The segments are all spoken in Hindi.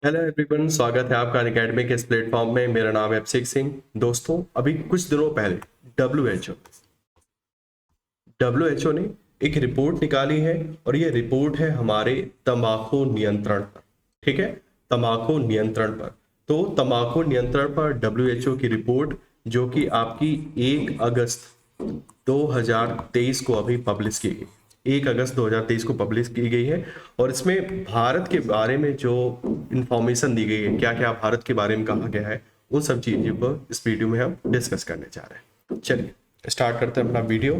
हेलो एवरीवन, स्वागत है आपका अनअकैडमी के इस प्लेटफॉर्म में। मेरा नाम है अभिषेक सिंह। दोस्तों, अभी कुछ दिनों पहले डब्ल्यू एच ओ ने एक रिपोर्ट निकाली है और ये रिपोर्ट है हमारे तंबाकू नियंत्रण पर। ठीक है, तंबाकू नियंत्रण पर। तो तंबाकू नियंत्रण पर डब्ल्यू एच ओ की रिपोर्ट, जो कि आपकी 1 अगस्त 2023 को अभी पब्लिश की गई। 1 अगस्त 2023 को पब्लिश की गई है और इसमें भारत के बारे में जो इंफॉर्मेशन दी गई है, क्या क्या भारत के बारे में कहा गया है, उन सब चीज़ों को इस वीडियो में हम डिस्कस करने जा रहे हैं। चलिए स्टार्ट करते हैं अपना वीडियो।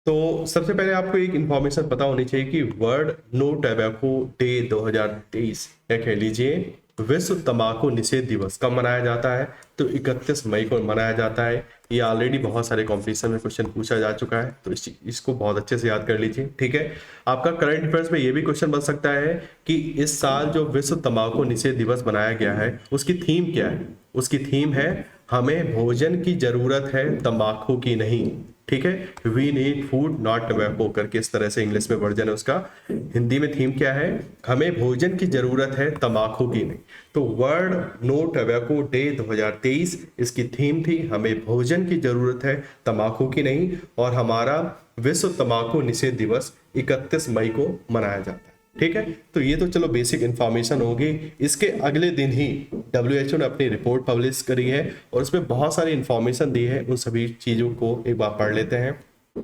तो सबसे पहले आपको एक इंफॉर्मेशन पता होनी चाहिए कि वर्ल्ड नो टैबैको डे 2023 या कह लीजिए विश्व तंबाकू निषेध दिवस कब मनाया जाता है। तो 31 मई को मनाया जाता है। ये ऑलरेडी बहुत सारे कॉम्पिटिशन में क्वेश्चन पूछा जा चुका है, तो इसको बहुत अच्छे से याद कर लीजिए। ठीक है, आपका करंट अफेयर्स में ये भी क्वेश्चन बन सकता है कि इस साल जो विश्व तंबाकू निषेध दिवस बनाया गया है उसकी थीम क्या है। उसकी थीम है हमें भोजन की जरूरत है, तंबाकू की नहीं। ठीक है, we need food not tobacco करके इस तरह से इंग्लिश में वर्जन है उसका। हिंदी में थीम क्या है? हमें भोजन की जरूरत है, तंबाकू की नहीं। तो वर्ल्ड नो टबैको डे 2023 इसकी थीम थी हमें भोजन की जरूरत है, तंबाकू की नहीं। और हमारा विश्व तंबाकू निषेध दिवस 31 मई को मनाया जाता है। ठीक है, तो ये तो चलो बेसिक इंफॉर्मेशन होगी। इसके अगले दिन ही डब्ल्यूएचओ ने अपनी रिपोर्ट पब्लिश करी है और उसमें बहुत सारी इंफॉर्मेशन दी है। उन सभी चीजों को एक बार पढ़ लेते हैं।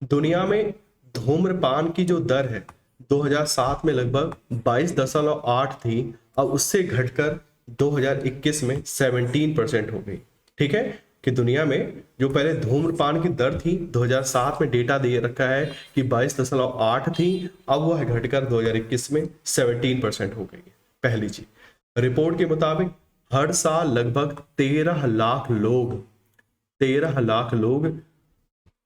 दुनिया में धूम्रपान की जो दर है 2007 में लगभग 22.8 थी, अब उससे घटकर 2021 में 17% हो गई। ठीक है, कि दुनिया में जो पहले धूम्रपान की दर थी 2007 में डेटा दे रखा है कि 22.8 थी, अब वह घटकर 2021 में 17% हो गई है। पहली चीज, रिपोर्ट के मुताबिक हर साल लगभग 13 लाख लोग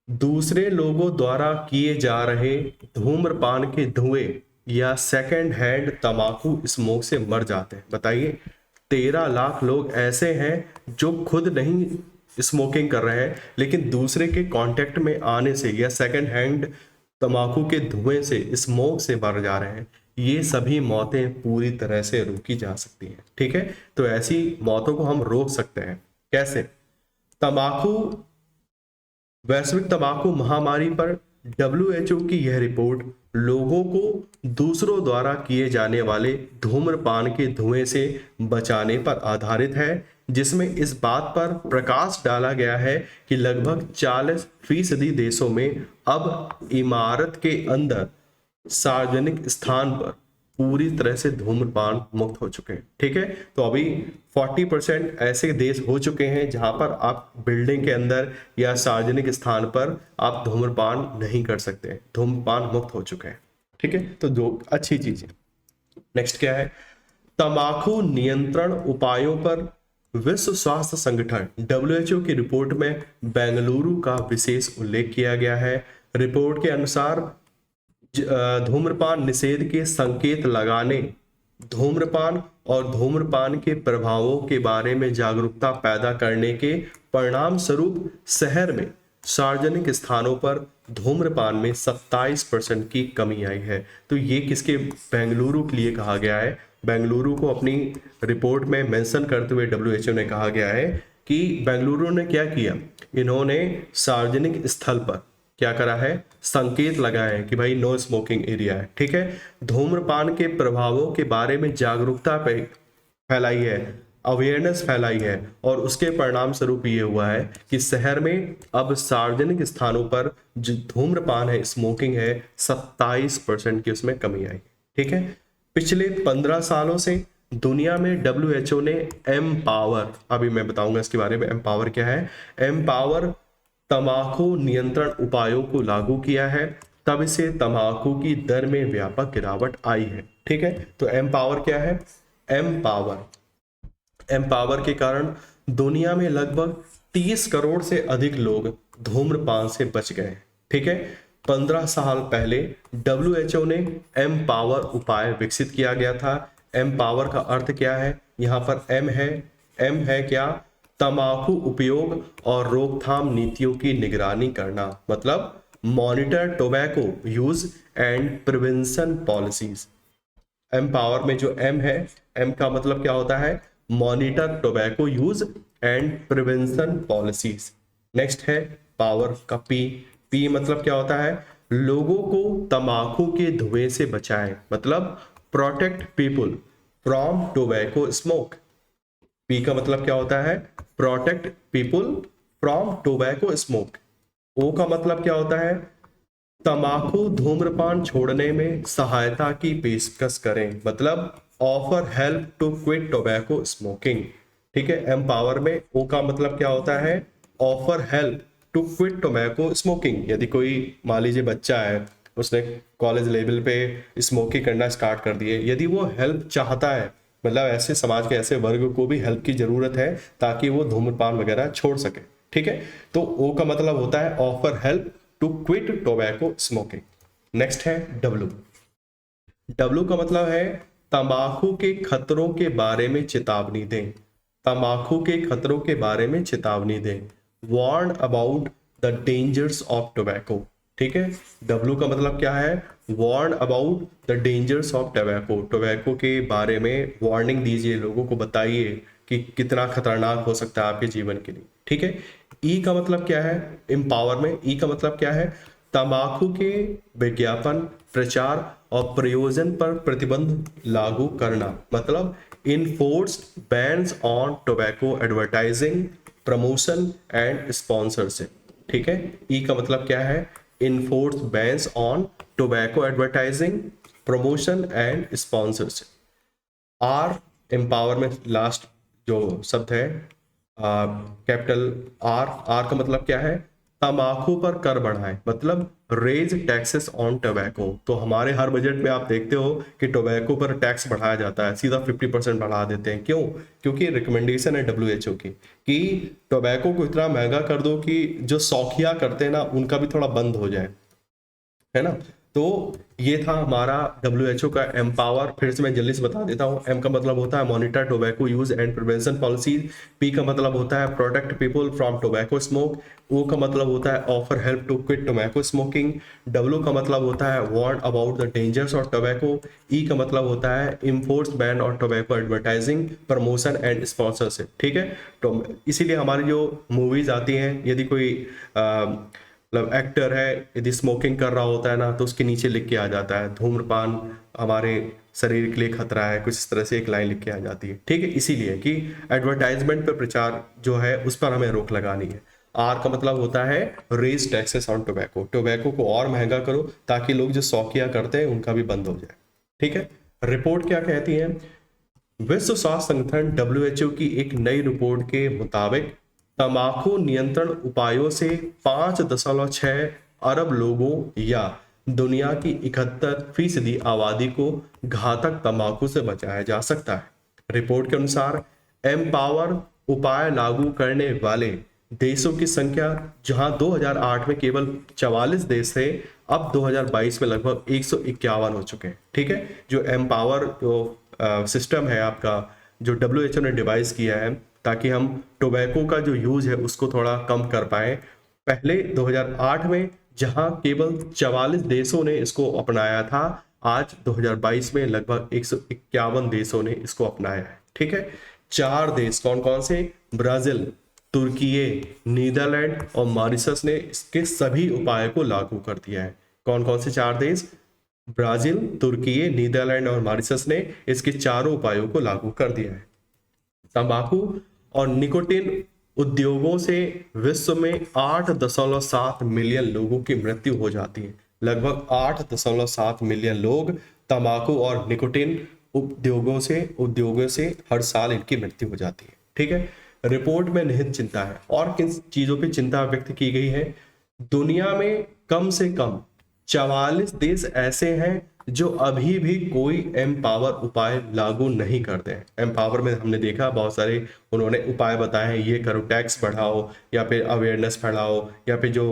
दूसरे लोगों द्वारा किए जा रहे धूम्रपान के धुएं या सेकंड हैंड तंबाकू स्मोक से मर जाते हैं। बताइए, 13 लाख लोग ऐसे हैं जो खुद नहीं स्मोकिंग कर रहे हैं लेकिन दूसरे के कांटेक्ट में आने से या सेकंड हैंड तंबाकू के धुएं से, स्मोक से मर जा रहे हैं। ये सभी मौतें पूरी तरह से रोकी जा सकती हैं। ठीक है, तो ऐसी मौतों को हम रोक सकते हैं। कैसे? तंबाकू वैश्विक तंबाकू महामारी पर डब्ल्यूएचओ की यह रिपोर्ट लोगों को दूसरों द्वारा किए जाने वाले धूम्रपान के धुएं से बचाने पर आधारित है, जिसमें इस बात पर प्रकाश डाला गया है कि लगभग 40% देशों में अब इमारत के अंदर सार्वजनिक स्थान पर पूरी तरह से धूम्रपान मुक्त हो चुके हैं। ठीक है, तो अभी 40% ऐसे देश हो चुके हैं जहां पर आप बिल्डिंग के अंदर या सार्वजनिक स्थान पर आप धूम्रपान नहीं कर सकते, धूम्रपान मुक्त हो चुके हैं। ठीक है, तो जो अच्छी चीज है। नेक्स्ट क्या है? तंबाकू नियंत्रण उपायों पर विश्व स्वास्थ्य संगठन डब्ल्यूएचओ की रिपोर्ट में बेंगलुरु का विशेष उल्लेख किया गया है। रिपोर्ट के अनुसार धूम्रपान निषेध के संकेत लगाने, धूम्रपान और धूम्रपान के प्रभावों के बारे में जागरूकता पैदा करने के परिणाम स्वरूप शहर में सार्वजनिक स्थानों पर धूम्रपान में 27% की कमी आई है। तो ये किसके? बेंगलुरु के लिए कहा गया है। बेंगलुरु को अपनी रिपोर्ट में मेंशन करते हुए डब्ल्यूएचओ ने कहा गया है कि बेंगलुरु ने क्या किया, इन्होंने सार्वजनिक स्थल पर क्या करा है? संकेत लगाए हैं कि भाई नो स्मोकिंग एरिया है। ठीक है, धूम्रपान के प्रभावों के बारे में जागरूकता फैलाई है, अवेयरनेस फैलाई है और उसके परिणाम स्वरूप ये हुआ है कि शहर में अब सार्वजनिक स्थानों पर जो धूम्रपान है, स्मोकिंग है, 27% की उसमें कमी आई। ठीक है, पिछले 15 सालों से दुनिया में डब्ल्यूएचओ ने एमपावर, अभी मैं बताऊंगा इसके बारे में एमपावर क्या है, एमपावर तंबाकू नियंत्रण उपायों को लागू किया है। तब से तंबाकू की दर में व्यापक गिरावट आई है। ठीक है, तो एमपावर क्या है? एमपावर के कारण दुनिया में लगभग 30 करोड़ से अधिक लोग धूम्रपान से बच गए। ठीक है, 15 साल पहले डब्ल्यूएचओ ने एमपावर उपाय विकसित किया गया था। एमपावर का अर्थ क्या है? यहाँ पर एम है क्या? तंबाकू उपयोग और रोकथाम नीतियों की निगरानी करना, मतलब monitor tobacco use and prevention policies. Empower में जो एम है, एम का मतलब क्या होता है, monitor tobacco use and prevention policies. Next है पावर का पी, पी मतलब क्या होता है, लोगों को तंबाकू के धुएं से बचाएं, मतलब protect people from tobacco smoke. P का मतलब क्या होता है, protect people from tobacco smoke. O का मतलब क्या होता है, तंबाकू धूम्रपान छोड़ने में सहायता की पेशकश करें, मतलब offer help to quit tobacco smoking. ठीक है, एम्पावर में ओ का मतलब क्या होता है, offer help to quit tobacco smoking. यदि कोई मान लीजिए बच्चा है, उसने कॉलेज लेवल पे स्मोकिंग करना स्टार्ट कर दिए, यदि वो हेल्प चाहता है, मतलब ऐसे समाज के ऐसे वर्ग को भी हेल्प की जरूरत है ताकि वो धूम्रपान वगैरह छोड़ सके। ठीक है, तो ओ का मतलब होता है offer help to quit tobacco smoking. Next है डब्ल्यू, डब्ल्यू का मतलब है तंबाकू के खतरों के बारे में चेतावनी दें, तंबाकू के खतरों के बारे में चेतावनी दें, warn about the dangers of tobacco. ठीक है, डब्ल्यू का मतलब क्या है, warn about the dangers of tobacco, tobacco के बारे में वार्निंग दीजिए, लोगों को बताइए कि कितना खतरनाक हो सकता है आपके जीवन के लिए। ठीक है, ई का मतलब क्या है, एम्पावर में ई का मतलब क्या है, तंबाकू के विज्ञापन, प्रचार और प्रयोजन पर प्रतिबंध लागू करना, मतलब enforced bans on tobacco advertising, promotion and sponsorship. ठीक है, ई का मतलब क्या है, enforced bans on tobacco advertising, promotion and sponsorship. R empower में लास्ट जो शब्द है कैपिटल आर, आर का मतलब क्या है, तंबाकू पर कर बढ़ाएं, मतलब रेज टैक्सेस ऑन टोबैको। तो हमारे हर बजट में आप देखते हो कि टोबैको पर टैक्स बढ़ाया जाता है, सीधा 50% बढ़ा देते हैं। क्यों? क्योंकि रिकमेंडेशन है WHO की कि टोबैको को इतना महंगा कर दो कि जो शौकिया करते हैं ना उनका भी थोड़ा बंद हो जाए, है ना। तो ये था हमारा WHO का एम्पावर। फिर से मैं जल्दी से बता देता हूँ। एम का मतलब होता है monitor tobacco use and prevention policies. P का मतलब होता है protect people from tobacco smoke. O का मतलब होता है offer help to quit tobacco smoking. W का मतलब होता है warn about the dangers of tobacco. E का मतलब होता है enforce ban on tobacco advertising, promotion and sponsorship. ठीक है, तो इसीलिए हमारी जो मूवीज आती हैं, यदि कोई मतलब एक्टर है यदि स्मोकिंग कर रहा होता है ना, तो उसके नीचे लिख के आ जाता है धूम्रपान हमारे शरीर के लिए खतरा है, कुछ इस तरह से एक लाइन लिख के आ जाती है। ठीक है, इसीलिए कि एडवर्टाइजमेंट पर प्रचार जो है उस पर हमें रोक लगानी है। आर का मतलब होता है raise taxes on tobacco, tobacco को और महंगा करो ताकि लोग जो शौकिया करते हैं उनका भी बंद हो जाए। ठीक है, रिपोर्ट क्या कहती है, विश्व स्वास्थ्य संगठन WHO की एक नई रिपोर्ट के मुताबिक तंबाकू नियंत्रण उपायों से 5.6 अरब लोगों या दुनिया की 71% आबादी को घातक तंबाकू से बचाया जा सकता है। रिपोर्ट के अनुसार एम्पावर उपाय लागू करने वाले देशों की संख्या, जहां 2008 में केवल 44 देश थे, अब 2022 में लगभग 151 हो चुके हैं। ठीक है, जो एम्पावर जो सिस्टम है आपका, जो WHO ने डिवाइस किया है ताकि हम टोबैको का जो यूज है उसको थोड़ा कम कर पाए। पहले 2008 में जहां केवल 44 देशों ने इसको अपनाया था, आज 2022 में लगभग 151 देशों ने इसको अपनाया है। ठीक है, 4 देश कौन कौन से, ब्राजील, तुर्की, नीदरलैंड और मॉरिशस ने इसके सभी उपाय को लागू कर दिया है। कौन कौन से 4 देश, ब्राजील, तुर्की, नीदरलैंड और मॉरिशस ने इसके चारों उपायों को लागू कर दिया है। तंबाकू और निकोटिन उद्योगों से विश्व में 8.7 मिलियन लोगों की मृत्यु हो जाती है। लगभग 8.7 मिलियन लोग तंबाकू और निकोटिन उद्योगों से हर साल इनकी मृत्यु हो जाती है। ठीक है, रिपोर्ट में निहित चिंता है और किन चीजों की चिंता व्यक्त की गई है, दुनिया में कम से कम 44 देश ऐसे हैं जो अभी भी कोई एम्पावर उपाय लागू नहीं करते हैं। एम्पावर में हमने देखा बहुत सारे उन्होंने उपाय बताए हैं, ये करो, टैक्स बढ़ाओ या फिर अवेयरनेस बढ़ाओ या फिर जो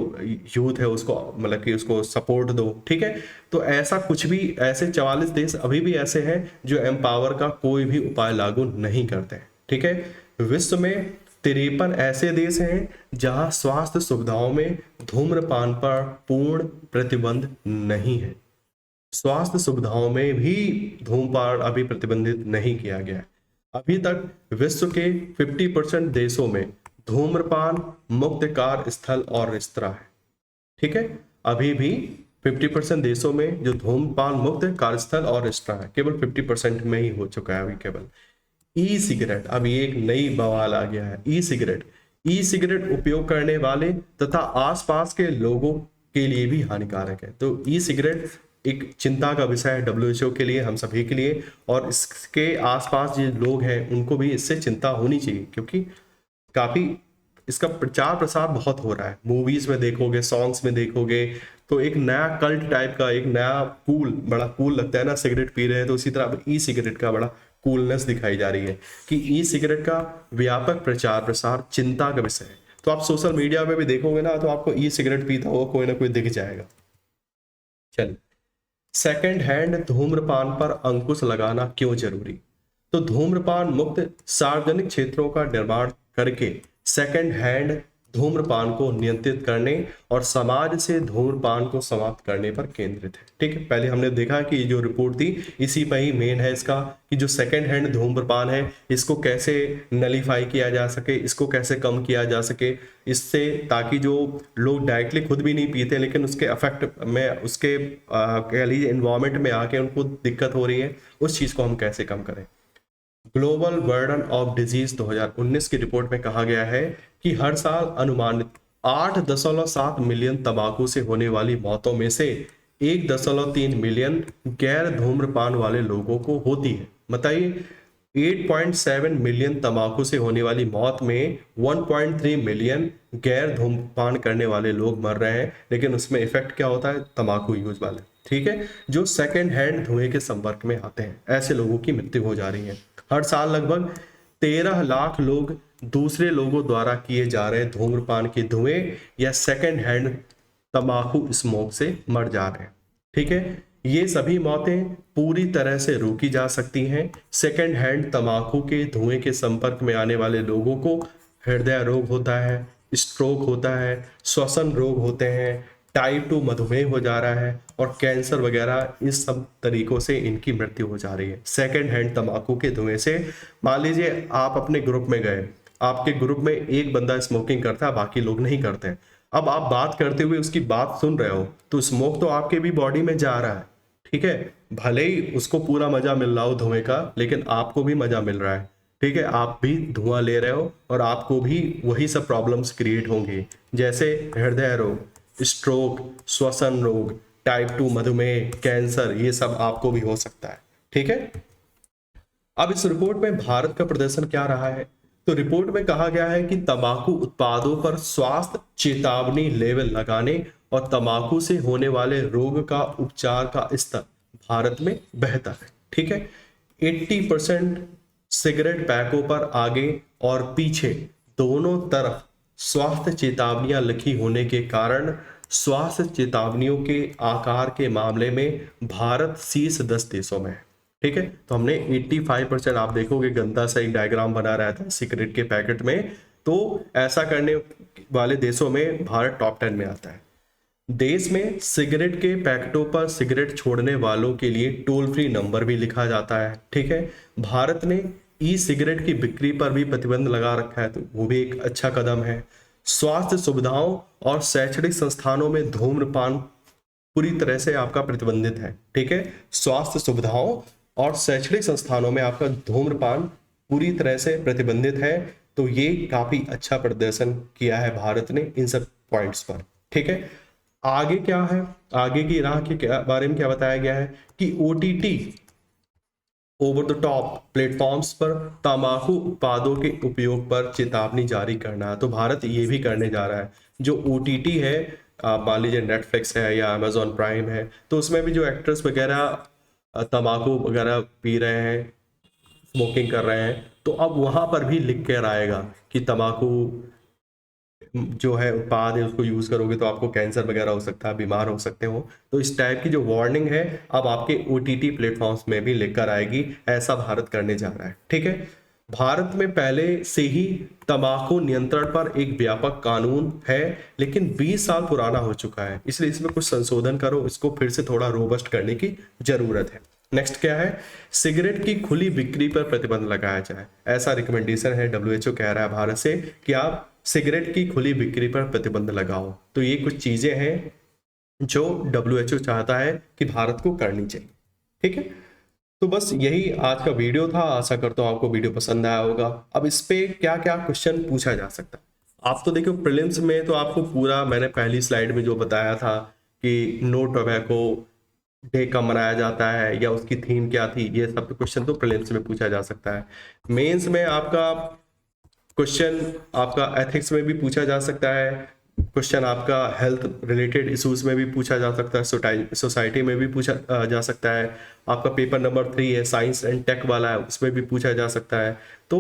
यूथ है उसको मतलब कि उसको सपोर्ट दो। ठीक है, तो ऐसा कुछ भी, ऐसे 44 देश अभी भी ऐसे हैं जो एम्पावर का कोई भी उपाय लागू नहीं करते हैं। ठीक है, विश्व में 53 ऐसे देश हैं जहां स्वास्थ्य सुविधाओं में धूम्रपान पर पूर्ण प्रतिबंध नहीं है। स्वास्थ्य सुविधाओं में भी धूम्रपान अभी प्रतिबंधित नहीं किया गया है। अभी तक विश्व के 50% देशों में धूम्रपान मुक्त कार्यस्थल और रेस्तरां है। ठीक है, अभी भी 50% देशों में जो धूम्रपान मुक्त कार्यस्थल और रेस्तरां है, केवल 50% में ही हो चुका है अभी केवल। ई सिगरेट, अब ये एक नई बवाल आ गया है। ई सिगरेट, ई सिगरेट उपयोग करने वाले तथा आसपास के लोगों के लिए भी हानिकारक है। तो ई सिगरेट एक चिंता का विषय है WHO के लिए, हम सभी के लिए, और इसके आसपास जो लोग हैं उनको भी इससे चिंता होनी चाहिए, क्योंकि काफी इसका प्रचार प्रसार बहुत हो रहा है। मूवीज में देखोगे, सॉन्ग्स में देखोगे, तो एक नया कल्ट टाइप का, एक नया कूल, बड़ा कूल लगता है ना सिगरेट पी रहे हैं। तो उसी तरह अब ई सिगरेट का बड़ा कूलनेस दिखाई जा रही है कि ई सिगरेट का व्यापक प्रचार प्रसार चिंता का विषय है। तो आप सोशल मीडिया में भी देखोगे ना, तो आपको ई सिगरेट पीता हुआ कोई ना कोई दिख जाएगा। चलिए, सेकंड हैंड धूम्रपान पर अंकुश लगाना क्यों जरूरी? तो धूम्रपान मुक्त सार्वजनिक क्षेत्रों का निर्माण करके सेकंड हैंड धूम्रपान को नियंत्रित करने और समाज से धूम्रपान को समाप्त करने पर केंद्रित है। ठीक है, पहले हमने देखा कि जो रिपोर्ट थी इसी पर ही मेन है इसका, कि जो सेकंड हैंड धूम्रपान है इसको कैसे नलीफाई किया जा सके, इसको कैसे कम किया जा सके, इससे ताकि जो लोग डायरेक्टली खुद भी नहीं पीते लेकिन उसके अफेक्ट में, उसके कह लीजिए इन्वायरमेंट में आके उनको दिक्कत हो रही है, उस चीज़ को हम कैसे कम करें। ग्लोबल बर्डन ऑफ डिजीज 2019 की रिपोर्ट में कहा गया है कि हर साल अनुमानित 8.7 मिलियन तंबाकू से होने वाली मौतों में से 1.3 मिलियन गैर धूम्रपान वाले लोगों को होती है। बताइए, 8.7 मिलियन तंबाकू से होने वाली मौत में 1.3 मिलियन गैर धूम्रपान करने वाले लोग मर रहे हैं, लेकिन उसमें इफेक्ट क्या होता है? तंबाकू यूज वाले, ठीक है, जो सेकेंड हैंड धुएं के संपर्क में आते हैं, ऐसे लोगों की मृत्यु हो जा रही है। हर साल लगभग 13 लाख लोग दूसरे लोगों द्वारा किए जा रहे धूम्रपान के धुएं या सेकेंड हैंड तंबाकू स्मोक से मर जा रहे हैं। ठीक है, ये सभी मौतें पूरी तरह से रोकी जा सकती हैं। सेकेंड हैंड तंबाकू के धुएं के संपर्क में आने वाले लोगों को हृदय रोग होता है, स्ट्रोक होता है, श्वसन रोग होते हैं, टाइप 2 मधुमेह हो जा रहा है और कैंसर वगैरह, इस सब तरीकों से इनकी मृत्यु हो जा रही है सेकेंड हैंड तंबाकू के धुएं से। मान लीजिए आप अपने ग्रुप में गए, आपके ग्रुप में एक बंदा स्मोकिंग करता है, बाकी लोग नहीं करते हैं। अब आप बात करते हुए उसकी बात सुन रहे हो, तो स्मोक तो आपके भी बॉडी में जा रहा है। ठीक है, भले ही उसको पूरा मजा मिल रहा हो धुएं का, लेकिन आपको भी मजा मिल रहा है। ठीक है, आप भी धुआं ले रहे हो और आपको भी वही सब प्रॉब्लम्स क्रिएट होंगे, जैसे हृदय रोग, स्ट्रोक, श्वसन रोग, टाइप 2 मधुमेह, कैंसर, ये सब आपको भी हो सकता है। ठीक है, अब इस रिपोर्ट में भारत का प्रदर्शन क्या रहा है? तो रिपोर्ट में कहा गया है कि तंबाकू उत्पादों पर स्वास्थ्य चेतावनी लेवल लगाने और तंबाकू से होने वाले रोग का उपचार का स्तर भारत में बेहतर है। ठीक है, 80% सिगरेट पैकों पर आगे और पीछे दोनों तरफ स्वास्थ्य चेतावनियां लिखी होने के कारण स्वास्थ्य चेतावनियों के आकार के मामले में भारत शीर्ष 10 देशों में है। ठीक है, तो हमने 85%, आप देखोगे गंदा सा एक डायग्राम बना रहता है सिगरेट के पैकेट में, तो ऐसा करने वाले देशों में भारत टॉप 10 में आता है। देश में सिगरेट के पैकेटों पर सिगरेट छोड़ने वालों के लिए टोल फ्री नंबर भी लिखा जाता है। ठीक है, भारत ने ई सिगरेट की बिक्री पर भी प्रतिबंध लगा रखा है, तो वो भी एक अच्छा कदम है। स्वास्थ्य सुविधाओं और शैक्षणिक संस्थानों में धूम्रपान पूरी तरह से आपका प्रतिबंधित है। ठीक है, स्वास्थ्य सुविधाओं और शैक्षणिक संस्थानों में आपका धूम्रपान पूरी तरह से प्रतिबंधित है। तो ये काफी अच्छा प्रदर्शन किया है भारत ने इन सब पॉइंट्स पर। ठीक है, आगे क्या है, आगे की राह के बारे में क्या बताया गया है कि OTT, over the top platforms पर तंबाकू उत्पादों के उपयोग पर चेतावनी जारी करना है। तो भारत ये भी करने जा रहा है। जो OTT है, मान लीजिए नेटफ्लिक्स है या अमेजॉन प्राइम है, तो उसमें भी जो एक्टर्स वगैरह तंबाकू वगैरह पी रहे हैं, स्मोकिंग कर रहे हैं, तो अब वहां पर भी लिख कर आएगा कि तंबाकू जो है उत्पाद है उसको यूज करोगे तो आपको कैंसर वगैरह हो सकता है, बीमार हो सकते हो। तो इस टाइप की जो वार्निंग है अब आपके OTT प्लेटफॉर्म्स में भी लेकर आएगी, ऐसा भारत करने जा रहा है। ठीक है, भारत में पहले से ही तंबाकू नियंत्रण पर एक व्यापक कानून है, लेकिन 20 साल पुराना हो चुका है, इसलिए इसमें कुछ संशोधन करो, इसको फिर से थोड़ा रोबस्ट करने की जरूरत है। नेक्स्ट क्या है, सिगरेट की खुली बिक्री पर प्रतिबंध लगाया जाए। ऐसा रिकमेंडेशन है, डब्ल्यूएचओ कह रहा है भारत से कि आप सिगरेट की खुली बिक्री पर प्रतिबंध लगाओ। तो ये कुछ चीजें हैं जो डब्ल्यूएचओ चाहता है कि भारत को करनी चाहिए। ठीक है, तो बस यही आज का वीडियो था। आशा करता हूँ आपको वीडियो पसंद आया होगा। अब इस पे क्या क्या क्वेश्चन पूछा जा सकता है, आप तो देखो प्रीलिम्स में तो आपको पूरा मैंने पहली स्लाइड में जो बताया था कि नो टोबैको डे कब मनाया जाता है या उसकी थीम क्या थी, ये सब क्वेश्चन तो प्रीलिम्स में पूछा जा सकता है। मेंस में आपका क्वेश्चन आपका एथिक्स में भी पूछा जा सकता है, क्वेश्चन आपका हेल्थ रिलेटेड इश्यूज में भी पूछा जा सकता है, सोसाइटी में भी पूछा जा सकता है। आपका पेपर नंबर 3 है, साइंस एंड टेक वाला है, उसमें भी पूछा जा सकता है। तो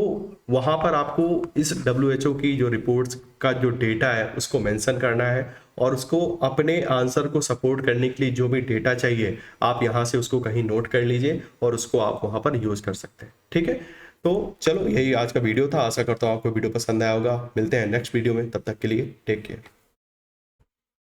वहाँ पर आपको इस डब्ल्यूएचओ की जो रिपोर्ट्स का जो डेटा है उसको मेंशन करना है, और उसको अपने आंसर को सपोर्ट करने के लिए जो भी डेटा चाहिए आप यहाँ से उसको कहीं नोट कर लीजिए और उसको आप वहाँ पर यूज कर सकते हैं। ठीक है, तो चलो यही आज का वीडियो था। आशा करता हूँ आपको वीडियो पसंद आया होगा। मिलते हैं नेक्स्ट वीडियो में, तब तक के लिए टेक केयर।